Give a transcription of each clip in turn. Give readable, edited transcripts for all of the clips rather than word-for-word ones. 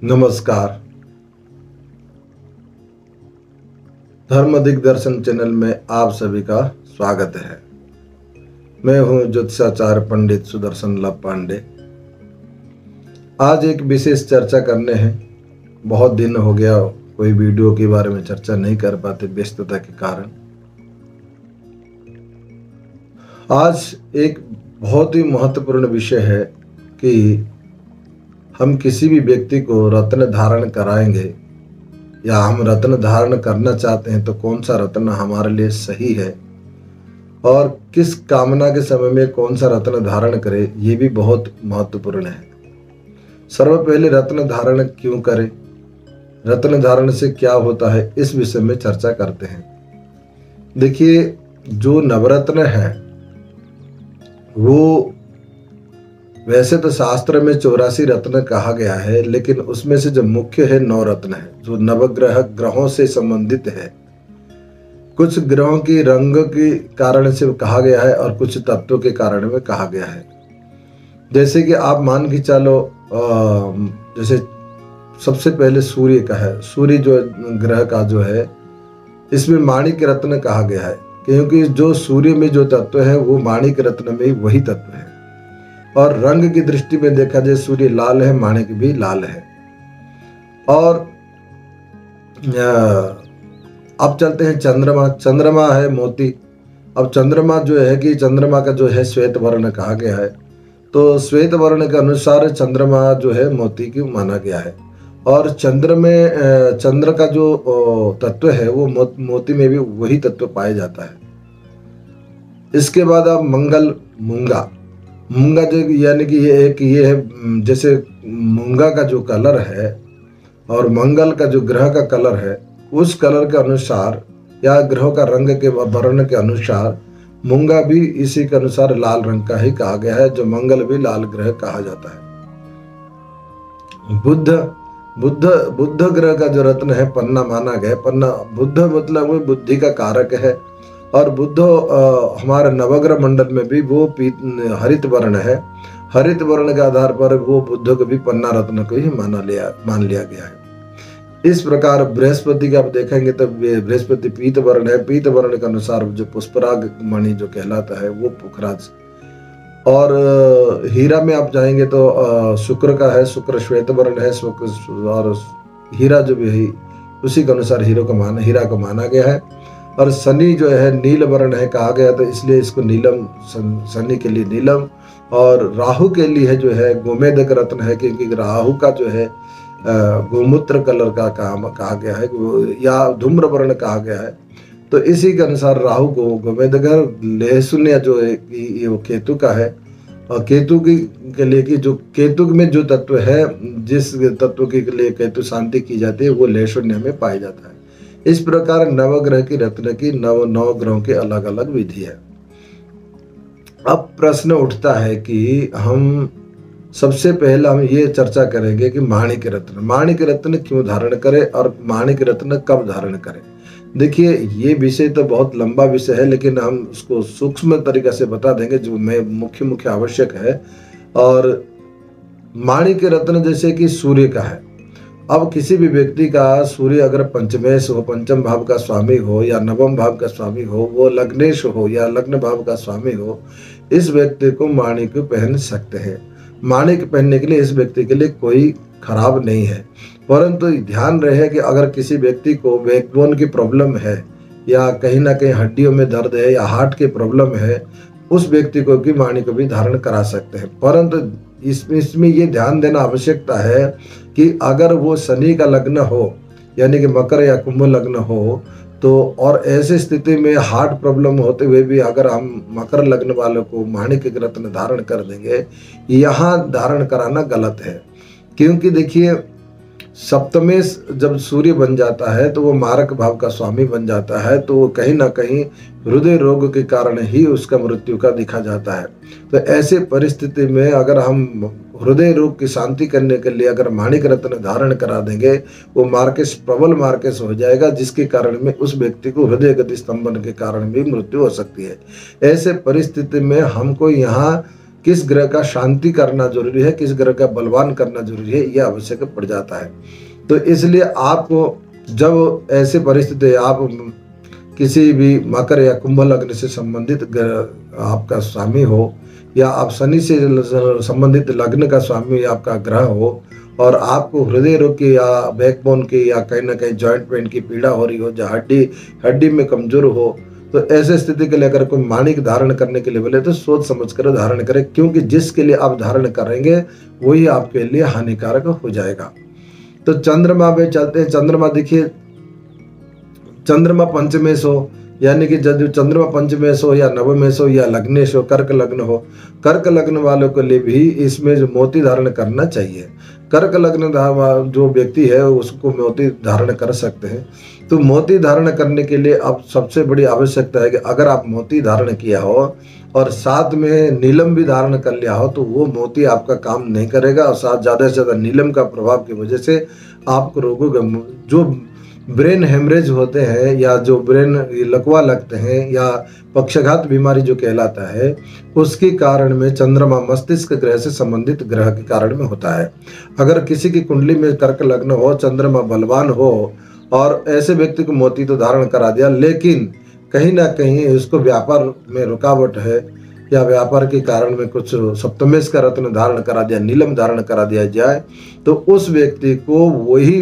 नमस्कार। धर्म दिग्दर्शन चैनल में आप सभी का स्वागत है। मैं हूं ज्योतिषाचार्य पंडित सुदर्शन लाभ पांडे। आज एक विशेष चर्चा करने हैं। बहुत दिन हो गया कोई वीडियो के बारे में चर्चा नहीं कर पाते व्यस्तता के कारण। आज एक बहुत ही महत्वपूर्ण विषय है कि हम किसी भी व्यक्ति को रत्न धारण कराएंगे या हम रत्न धारण करना चाहते हैं तो कौन सा रत्न हमारे लिए सही है और किस कामना के समय में कौन सा रत्न धारण करें, ये भी बहुत महत्वपूर्ण है। सर्वपहले रत्न धारण क्यों करें, रत्न धारण से क्या होता है, इस विषय में चर्चा करते हैं। देखिए, जो नवरत्न है वो वैसे तो शास्त्र में 84 रत्न कहा गया है, लेकिन उसमें से जो मुख्य है 9 रत्न है, जो ग्रहों से संबंधित है। कुछ ग्रहों की रंग के कारण से कहा गया है और कुछ तत्वों के कारण में कहा गया है। जैसे कि आप मान के चलो, जैसे सबसे पहले सूर्य का है। सूर्य जो ग्रह का जो है, इसमें माणिक रत्न कहा गया है, क्योंकि जो सूर्य में जो तत्व है वो माणिक रत्न में वही तत्व है। और रंग की दृष्टि में देखा जाए, सूर्य लाल है, माणिक भी लाल है। और अब चलते हैं चंद्रमा। चंद्रमा है मोती। अब चंद्रमा जो है कि चंद्रमा का जो है श्वेत वर्ण कहा गया है, तो श्वेत वर्ण के अनुसार चंद्रमा जो है मोती की माना गया है। और चंद्र का जो तत्व है वो मोती में भी वही तत्व पाया जाता है। इसके बाद अब मंगल, मूंगा जो यानी कि ये है, जैसे मूंगा का जो कलर है और मंगल का जो ग्रह का कलर है, उस कलर के अनुसार या ग्रहों का रंग के वर्ण के अनुसार मूंगा भी इसी के अनुसार लाल रंग का ही कहा गया है, जो मंगल भी लाल ग्रह कहा जाता है। बुध ग्रह का जो रत्न है पन्ना माना गया। पन्ना, बुध मतलब वो बुद्धि का कारक है। और बुध हमारे नवग्रह मंडल में भी वो हरित वर्ण है। हरित वर्ण के आधार पर वो बुध को भी पन्ना रत्न को ही मान लिया गया है। इस प्रकार बृहस्पति का आप देखेंगे तो बृहस्पति पीत वर्ण है। पीत वर्ण के अनुसार जो पुष्पराग मणि जो कहलाता है वो पुखराज। और हीरा में आप जाएंगे तो शुक्र का है। शुक्र श्वेत वर्ण है। और हीरा जो भी है उसी के अनुसार हीरा को माना गया है। और शनि जो है नील वर्ण है कहा गया, तो इसलिए इसको नीलम, शनि के लिए नीलम। और राहु के लिए जो है गोमेदक रत्न है, क्योंकि राहु का जो है गोमूत्र कलर का काम कहा गया है या धूम्र वर्ण कहा गया है, तो इसी के अनुसार राहु को गोमेदक। लहसुन या जो है ये वो केतु का है। और केतु के लिए कि जो केतु में जो तत्व है, जिस तत्व के लिए केतु शांति की जाती है, वो लहसुन में पाया जाता है। इस प्रकार नवग्रह की रत्न की नौ ग्रहों के अलग अलग विधि है। अब प्रश्न उठता है कि हम सबसे पहले हम ये चर्चा करेंगे कि माणिक रत्न क्यों धारण करें और माणिक रत्न कब धारण करें। देखिए, ये विषय तो बहुत लंबा विषय है, लेकिन हम उसको सूक्ष्म तरीके से बता देंगे जो मुख्य आवश्यक है। और माणिक रत्न जैसे कि सूर्य का है। अब किसी भी व्यक्ति का सूर्य अगर पंचमेश हो, पंचम भाव का स्वामी हो या नवम भाव का स्वामी हो, वो लग्नेश हो या लग्न भाव का स्वामी हो, इस व्यक्ति को माणिक पहन सकते हैं। माणिक पहनने के लिए इस व्यक्ति के लिए कोई खराब नहीं है, परंतु ध्यान रहे कि अगर किसी व्यक्ति को बैकबोन की प्रॉब्लम है या कहीं ना कहीं हड्डियों में दर्द है या हार्ट की प्रॉब्लम है, उस व्यक्ति को भी माणिक भी धारण करा सकते हैं। परंतु इसमें ये ध्यान देना आवश्यकता है कि अगर वो शनि का लग्न हो, यानी कि मकर या कुंभ लग्न हो, तो और ऐसी स्थिति में हार्ट प्रॉब्लम होते हुए भी अगर हम मकर लग्न वालों को माणिक रत्न धारण कर देंगे, यहाँ धारण कराना गलत है। क्योंकि देखिए, सप्तमेश जब सूर्य बन जाता है तो वो मारक भाव का स्वामी बन जाता है, तो वो कहीं ना कहीं हृदय रोग के कारण ही उसका मृत्यु का दिखा जाता है। तो ऐसे परिस्थिति में अगर हम हृदय रोग की शांति करने के लिए अगर माणिक रत्न धारण करा देंगे, वो मार्केस प्रबल मार्केस हो जाएगा, जिसके कारण में उस व्यक्ति को हृदय गति स्तंभन के कारण भी मृत्यु हो सकती है। ऐसे परिस्थिति में हमको यहाँ किस ग्रह का शांति करना जरूरी है, किस ग्रह का बलवान करना जरूरी है, यह आवश्यक पड़ जाता है। तो इसलिए आपको जब ऐसी परिस्थिति आप किसी भी मकर या कुंभ लग्न से संबंधित आपका स्वामी हो, या आप शनि से संबंधित लग्न का स्वामी आपका ग्रह हो, और आपको हृदय रोग की या बैकबोन की या कहीं ना कहीं जॉइंट पेन की पीड़ा हो रही हो, जो हड्डी में कमजोर हो, तो ऐसे स्थिति के लिए अगर कोई माणिक धारण करने के लिए बोले तो सोच समझ कर धारण करें, क्योंकि जिसके लिए आप धारण करेंगे वही आपके लिए हानिकारक हो जाएगा। तो चंद्रमा पे चलते हैं। चंद्रमा देखिए, चंद्रमा पंचमेश हो, यानी कि जब चंद्रमा पंचमेश हो या नवमेश हो या लग्नेश हो, कर्क लग्न हो, कर्क लग्न वालों के लिए भी इसमें जो मोती धारण करना चाहिए। कर्क लग्न जो व्यक्ति है उसको मोती धारण कर सकते हैं। तो मोती धारण करने के लिए अब सबसे बड़ी आवश्यकता है कि अगर आप मोती धारण किया हो और साथ में नीलम भी धारण कर लिया हो, तो वो मोती आपका काम नहीं करेगा, और साथ ज़्यादा से ज़्यादा नीलम का प्रभाव की वजह से आपको रोगों का जो ब्रेन हेमरेज होते हैं या जो ब्रेन लकवा लगते हैं या पक्षाघात बीमारी जो कहलाता है, उसके कारण में चंद्रमा मस्तिष्क ग्रह से संबंधित ग्रह के कारण में होता है। अगर किसी की कुंडली में कर्क लग्न हो, चंद्रमा बलवान हो, और ऐसे व्यक्ति को मोती तो धारण करा दिया, लेकिन कहीं ना कहीं उसको व्यापार में रुकावट है या व्यापार के कारण में कुछ सप्तमेश का रत्न धारण करा दिया, नीलम धारण करा दिया जाए, तो उस व्यक्ति को वही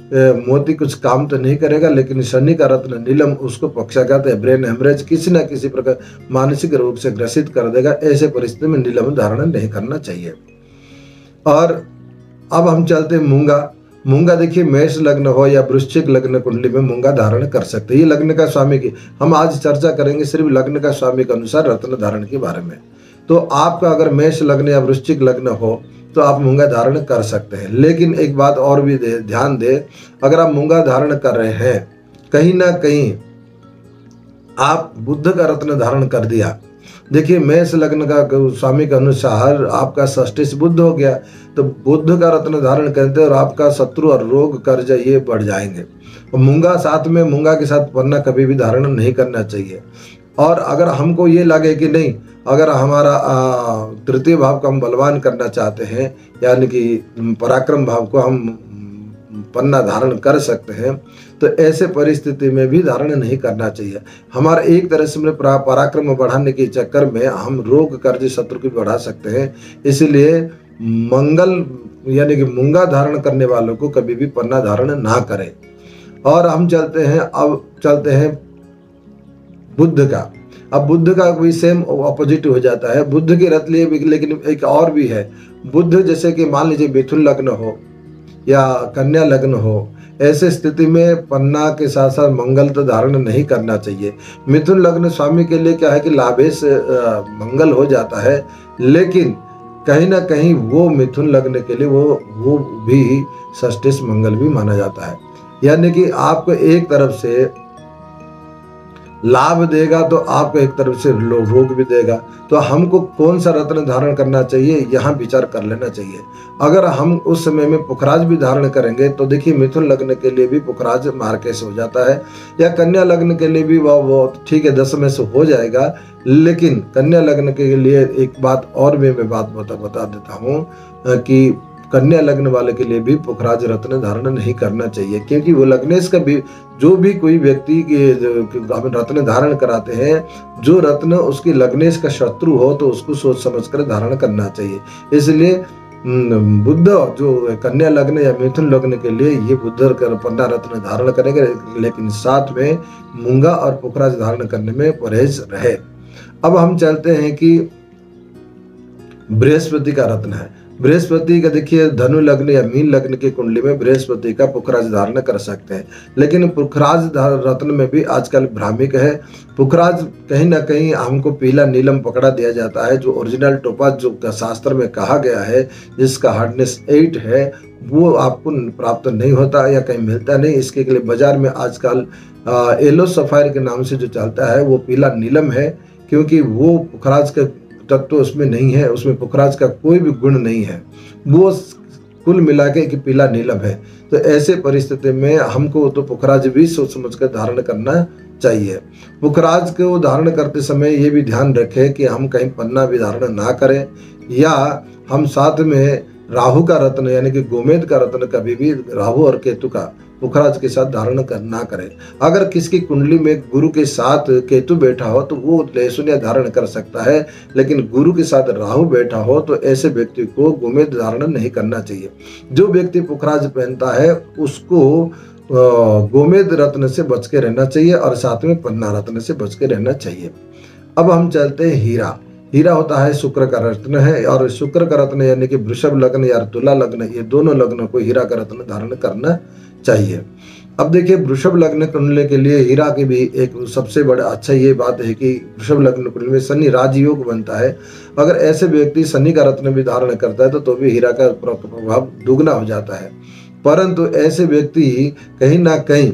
मोती कुछ काम तो नहीं करेगा, लेकिन शनि का रत्न नीलम उसको पक्षाघात या ब्रेन हेमरेज किसी न किसी प्रकार मानसिक रोग से ग्रसित कर देगा। ऐसे परिस्थिति में नीलम धारण नहीं करना चाहिए। और अब हम चलते हैं मूंगा। मूंगा देखिए, मेष लग्न हो या वृश्चिक लग्न कुंडली में मूंगा धारण कर सकते हैं। ये लग्न का स्वामी की हम आज चर्चा करेंगे सिर्फ लग्न का स्वामी के अनुसार रत्न धारण के बारे में। तो आपका अगर मेष लग्न या वृश्चिक लग्न हो तो आप मूंगा धारण कर सकते हैं। लेकिन एक बात और भी ध्यान दे, अगर आप मूंगा धारण कर रहे हैं, कहीं ना कहीं आप बुध का रत्न धारण कर दिया। देखिए, मेष लग्न का स्वामी के अनुसार आपका षष्ठी से बुध हो गया, तो बुध का रत्न धारण करते और आपका शत्रु और रोग कर्ज ये बढ़ जाएंगे। और मूंगा साथ में, मूंगा के साथ पन्ना कभी भी धारण नहीं करना चाहिए। और अगर हमको ये लगे कि नहीं, अगर हमारा तृतीय भाव को हम बलवान करना चाहते हैं, यानी कि पराक्रम भाव को हम पन्ना धारण कर सकते हैं, तो ऐसे परिस्थिति में भी धारण नहीं करना चाहिए। हमारा एक तरह से पराक्रम बढ़ाने के चक्कर में हम रोग कर्ज शत्रु को बढ़ा सकते हैं। इसलिए मंगल यानी कि मूंगा धारण करने वालों को कभी भी पन्ना धारण ना करें। और हम चलते हैं बुध का। अब बुध का भी सेम ऑपोजिट हो जाता है। बुध की रत लिए, लेकिन एक और भी है। बुध जैसे कि मान लीजिए मिथुन लग्न हो या कन्या लग्न हो, ऐसे स्थिति में पन्ना के साथ साथ मंगल तो धारण नहीं करना चाहिए। मिथुन लग्न स्वामी के लिए क्या है कि लाभेश मंगल हो जाता है, लेकिन कहीं ना कहीं वो मिथुन लग्न के लिए वो भी षष्ठेश मंगल भी माना जाता है। यानी कि आपको एक तरफ से लाभ देगा तो आपको एक तरफ से रोग भी देगा। तो हमको कौन सा रत्न धारण करना चाहिए, यहाँ विचार कर लेना चाहिए। अगर हम उस समय में पुखराज भी धारण करेंगे तो देखिए, मिथुन लग्न के लिए भी पुखराज मार्केश हो जाता है, या कन्या लग्न के लिए भी वो ठीक है 10 में से हो जाएगा। लेकिन कन्या लग्न के लिए एक बात और भी मैं बात बता देता हूँ कि कन्या लग्न वाले के लिए भी पुखराज रत्न धारण नहीं करना चाहिए, क्योंकि वो लग्नेश का भी जो भी कोई व्यक्ति के रत्न धारण कराते हैं, जो रत्न उसकी लग्नेश का शत्रु हो तो उसको सोच समझ कर धारण करना चाहिए। इसलिए बुध जो कन्या लग्न या मिथुन लग्न के लिए ये बुध कर पन्ना रत्न धारण करेंगे, लेकिन साथ में मूंगा और पुखराज धारण करने में परहेज रहे। अब हम चलते हैं कि बृहस्पति का रत्न है। बृहस्पति का देखिए, धनु लग्न या मीन लग्न की कुंडली में बृहस्पति का पुखराज धारण कर सकते हैं, लेकिन पुखराज रत्न में भी आजकल भ्रामिक है। पुखराज कहीं ना कहीं हमको पीला नीलम पकड़ा दिया जाता है, जो ओरिजिनल टोपाज जो शास्त्र में कहा गया है, जिसका हार्डनेस 8 है, वो आपको प्राप्त नहीं होता या कहीं मिलता नहीं। इसके लिए बाजार में आजकल येलो सफायर के नाम से जो चलता है वो पीला नीलम है, क्योंकि वो पुखराज का तत्व उसमें नहीं है, उसमें पुखराज का कोई भी गुण नहीं है, वो कुल मिला के कि पीला नीलम है। तो ऐसे परिस्थिति में हमको तो पुखराज भी सोच समझ कर धारण करना चाहिए। पुखराज को धारण करते समय ये भी ध्यान रखें कि हम कहीं पन्ना भी धारण ना करें, या हम साथ में राहु का रत्न यानी कि गोमेद का रत्न कभी भी राहु और केतु का पुखराज के साथ धारण ना करें। अगर किसकी कुंडली में गुरु के साथ केतु बैठा हो तो वो लहसुनिया धारण कर सकता है, लेकिन गुरु के साथ राहु बैठा हो तो ऐसे व्यक्ति को गोमेद धारण नहीं करना चाहिए। जो व्यक्ति पुखराज पहनता है उसको गोमेद रत्न से बच के रहना चाहिए और साथ में पन्ना रत्न से बच के रहना चाहिए। अब हम चलते हैं हीरा। हीरा होता है शुक्र का रत्न है, और शुक्र का रत्न यानी कि वृषभ लग्न या तुला लग्न, ये दोनों लग्न को हीरा का रत्न धारण करना चाहिए। अब देखिए वृषभ लग्न कुंडली के लिए हीरा की भी एक सबसे बड़ा अच्छा ये बात है कि वृषभ लग्न कुंडली में शनि राजयोग बनता है। अगर ऐसे व्यक्ति शनि का रत्न भी धारण करता है तो भी हीरा का प्रभाव दुगना हो जाता है। परंतु ऐसे व्यक्ति कहीं ना कहीं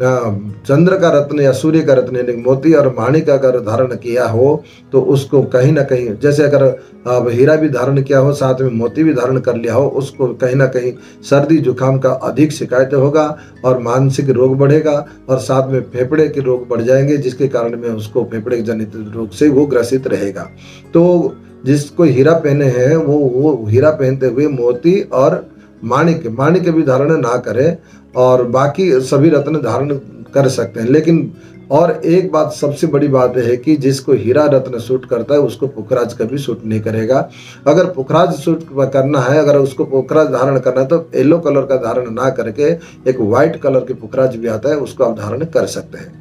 चंद्र का रत्न या सूर्य का रत्न यानी मोती और माणिक का अगर धारण किया हो तो उसको कहीं ना कहीं, जैसे अगर हीरा भी धारण किया हो साथ में मोती भी धारण कर लिया हो, उसको कहीं ना कहीं सर्दी जुकाम का अधिक शिकायत होगा और मानसिक रोग बढ़ेगा और साथ में फेफड़े के रोग बढ़ जाएंगे, जिसके कारण में उसको फेफड़े जनित रोग से वो ग्रसित रहेगा। तो जिसको हीरा पहने हैं वो हीरा पहनते हुए मोती और माणिक भी धारण ना करें, और बाकी सभी रत्न धारण कर सकते हैं। लेकिन और एक बात सबसे बड़ी बात है कि जिसको हीरा रत्न सूट करता है उसको पुखराज कभी सूट नहीं करेगा। अगर पुखराज सूट करना है, अगर उसको पुखराज धारण करना है तो येलो कलर का धारण ना करके एक व्हाइट कलर के पुखराज भी आता है, उसको आप धारण कर सकते हैं।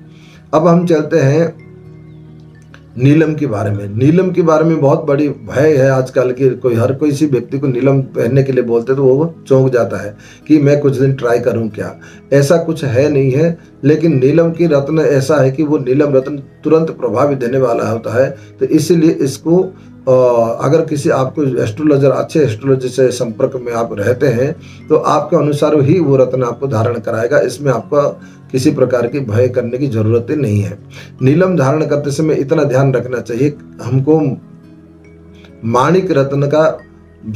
अब हम चलते हैं नीलम के बारे में। नीलम के बारे में बहुत बड़ी भय है आजकल की, हर कोई इसी व्यक्ति को नीलम पहनने के लिए बोलते तो वो चौंक जाता है कि मैं कुछ दिन ट्राई करूं क्या। ऐसा कुछ है नहीं है, लेकिन नीलम की रत्न ऐसा है कि वो नीलम रत्न तुरंत प्रभाव देने वाला होता है। तो इसीलिए इसको अगर किसी आपको एस्ट्रोलॉजर, अच्छे एस्ट्रोलॉजर से संपर्क में आप रहते हैं तो आपके अनुसार ही वो रत्न आपको धारण कराएगा। इसमें आपको किसी प्रकार की भय करने की जरूरत नहीं है। नीलम धारण करते समय इतना ध्यान रखना चाहिए, हमको माणिक रत्न का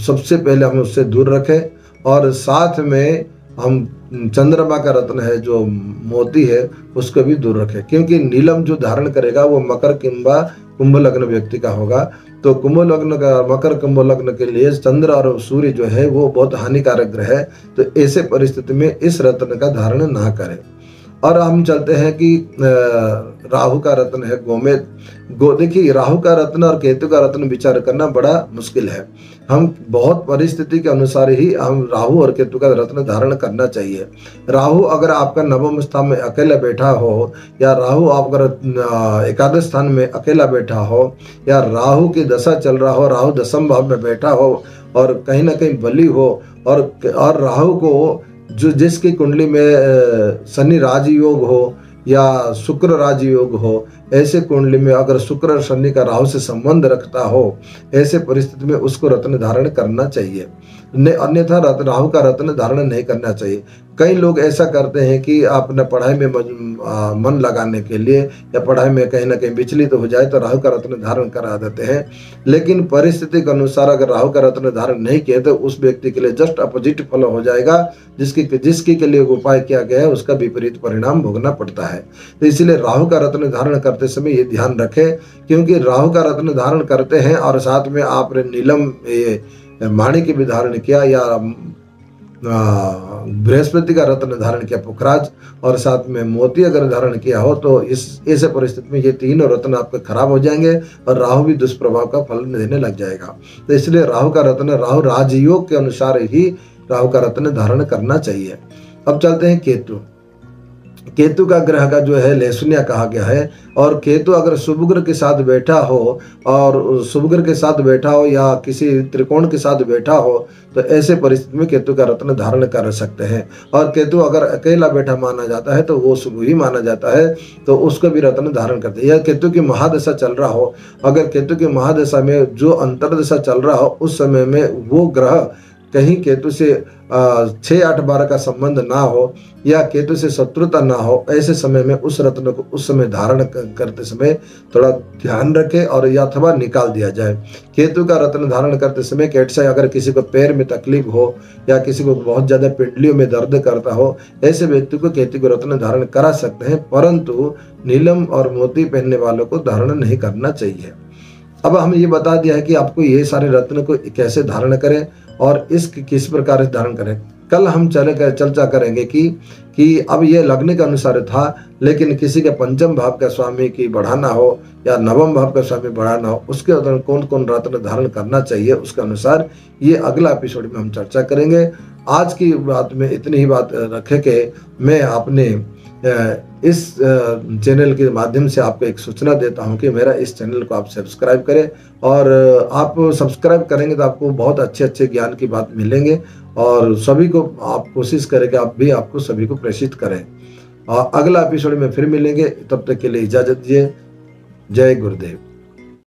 सबसे पहले हम उससे दूर रखें, और साथ में हम चंद्रमा का रत्न है जो मोती है उसको भी दूर रखें, क्योंकि नीलम जो धारण करेगा वो मकर किंबा कुंभ लग्न व्यक्ति का होगा। तो कुंभ लग्न का, मकर कुंभ लग्न के लिए चंद्र और सूर्य जो है वो बहुत हानिकारक ग्रह है। तो ऐसे परिस्थिति में इस रत्न का धारण ना करें। और हम चलते हैं कि राहु का रत्न है गोमेद। देखिए राहु का रत्न और केतु का रत्न विचार करना बड़ा मुश्किल है। हम बहुत परिस्थिति के अनुसार ही हम राहु और केतु का रत्न धारण करना चाहिए। राहु अगर आपका नवम स्थान में अकेला बैठा हो, या राहु आप अगर एकादश स्थान में अकेला बैठा हो, या राहु की दशा चल रहा हो, राहु दशम भाव में बैठा हो और कहीं ना कहीं बली हो, और राहु को जो जिसकी कुंडली में शनि राजयोग हो या शुक्र राजयोग हो, ऐसे कुंडली में अगर शुक्र और शनि का राहु से संबंध रखता हो, ऐसे परिस्थिति में उसको रत्न धारण करना चाहिए, अन्यथा राहु का रत्न धारण नहीं करना चाहिए। कई लोग ऐसा करते हैं कि अपने पढ़ाई में मन लगाने के लिए या पढ़ाई में कहीं ना कहीं विचलित हो जाए तो राहु का रत्न धारण करा देते हैं, लेकिन परिस्थिति के अनुसार अगर राहु का रत्न धारण नहीं किए तो उस व्यक्ति के लिए जस्ट अपोजिट फल हो जाएगा। जिसकी के लिए उपाय किया गया है उसका विपरीत परिणाम भोगना पड़ता है। तो इसीलिए राहु का रत्न धारण करते समय ये ध्यान रखें, क्योंकि राहु का रत्न धारण करते हैं और साथ में आपने नीलम माणिक भी धारण किया, या बृहस्पति का रत्न धारण किया पुखराज, और साथ में मोती अगर धारण किया हो, तो इस ऐसे परिस्थिति में ये तीनों रत्न आपके खराब हो जाएंगे और राहु भी दुष्प्रभाव का फल देने लग जाएगा। तो इसलिए राहु का रत्न, राहु राजयोग के अनुसार ही राहु का रत्न धारण करना चाहिए। अब चलते हैं केतु। केतु का ग्रह का जो है लहसुनिया कहा गया है, और केतु अगर शुभ ग्रह के साथ बैठा हो, और शुभ ग्रह के साथ बैठा हो या किसी त्रिकोण के साथ बैठा हो, तो ऐसे परिस्थिति में केतु का रत्न धारण कर सकते हैं। और केतु अगर अकेला बैठा माना जाता है तो वो शुभ ही माना जाता है, तो उसको भी रत्न धारण करते हैं। या केतु की महादशा चल रहा हो, अगर केतु की महादशा में जो अंतरदशा चल रहा हो उस समय में वो ग्रह कहीं केतु से 6-8-12 का संबंध ना हो या केतु से शत्रुता ना हो, ऐसे समय में उस रत्न को उस समय धारण करते समय थोड़ा ध्यान रखें और या अथवा निकाल दिया जाए। केतु का रत्न धारण करते समय कैसे अगर किसी को पैर में तकलीफ हो या किसी को बहुत ज्यादा पिंडलियों में दर्द करता हो, ऐसे व्यक्ति को केतु का रत्न धारण करा सकते हैं, परंतु नीलम और मोती पहनने वालों को धारण नहीं करना चाहिए। अब हम ये बता दिया है कि आपको ये सारे रत्न को कैसे धारण करें और इस किस प्रकार से धारण करें। कल हम चर्चा करेंगे कि अब ये लग्न के अनुसार था, लेकिन किसी के पंचम भाव का स्वामी की बढ़ाना हो या नवम भाव का स्वामी बढ़ाना हो, उसके अनुसार कौन कौन रत्न धारण करना चाहिए उसके अनुसार ये अगला एपिसोड में हम चर्चा करेंगे। आज की बात में इतनी ही बात रखे कि मैं अपने इस चैनल के माध्यम से आपको एक सूचना देता हूं कि मेरा इस चैनल को आप सब्सक्राइब करें, और आप सब्सक्राइब करेंगे तो आपको बहुत अच्छे अच्छे ज्ञान की बात मिलेंगे, और सभी को आप कोशिश करें कि आप भी आपको सभी को प्रेषित करें। और अगला एपिसोड में फिर मिलेंगे, तब तक के लिए इजाजत दीजिए। जय गुरुदेव।